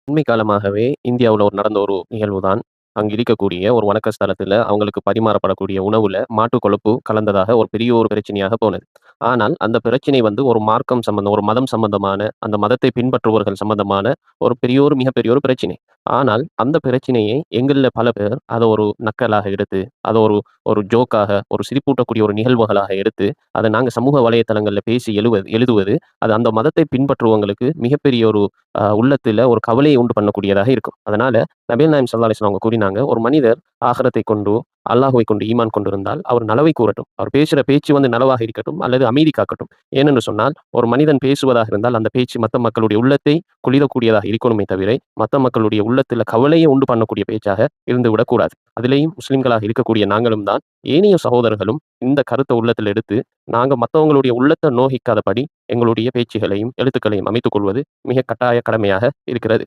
அண்மை காலமாகவே இந்தியாவுல நடந்த ஒரு நிகழ்வு தான். அங்கு இருக்கக்கூடிய ஒரு வணக்க ஸ்தலத்துல அவங்களுக்கு பரிமாறப்படக்கூடிய உணவுல மாட்டுக் கொழுப்பு கலந்ததாக ஒரு பெரிய ஒரு பிரச்சனையாக போனது. ஆனால் அந்த பிரச்சனை ஒரு மார்க்கம் சம்பந்தம், ஒரு மதம் சம்பந்தமான, அந்த மதத்தை பின்பற்றுபவர்கள் சம்பந்தமான ஒரு மிகப்பெரிய ஒரு பிரச்சனை. ஆனால் அந்த பிரச்சனையை எங்கள்ல பல பேர் அத ஒரு நக்கலாக எடுத்து, அத ஒரு ஒரு ஜோக்காக, ஒரு சிரிப்பூட்டக்கூடிய ஒரு நிகழ்வுகளாக எடுத்து, அத நாங்க சமூக வலைதளங்கள்ல பேசி எழுதுவது, அது அந்த மதத்தை பின்பற்றுபவங்களுக்கு மிகப்பெரிய ஒரு உள்ளத்தில ஒரு கவலையை உண்டு பண்ணக்கூடியதாக இருக்கும். அதனால நபிகள் நாயகம் ஸல்லல்லாஹு அலைஹி வஸல்லம் அவங்க கூறினாங்க, "ஒரு மனிதர் ஆகிரத்தை கொண்டு, அல்லாஹ்வை கொண்டு ஈமான் கொண்டிருந்தால், அவர் நலவை கூறட்டும். அவர் பேசுற பேச்சு நலவாக இருக்கட்டும், அல்லது அமைதி காக்கட்டும்." ஏனென்று சொன்னால், ஒரு மனிதன் பேசுவதாக இருந்தால், அந்த பேச்சு மத்த மக்களுடைய உள்ளத்தை குளிரக்கூடியதாக இருக்கணுமே தவிர, மத்த மக்களுடைய உள்ளத்தில கவலையை உண்டு பண்ணக்கூடிய பேச்சாக இருந்துவிடக் கூடாது. அதிலேயும் முஸ்லிம்களாக இருக்கக்கூடிய நாங்களும் தான், ஏனைய சகோதரர்களும் இந்த கருத்த உள்ளத்தில் எடுத்து, நாங்க மத்தவங்களுடைய உள்ளத்த நோகிக்காதபடி, எங்களுடைய பேச்சுகளையும், எழுத்துக்களையும் அமைத்துக் கொள்வது மிக கட்டாய கடமையாக இருக்கிறது.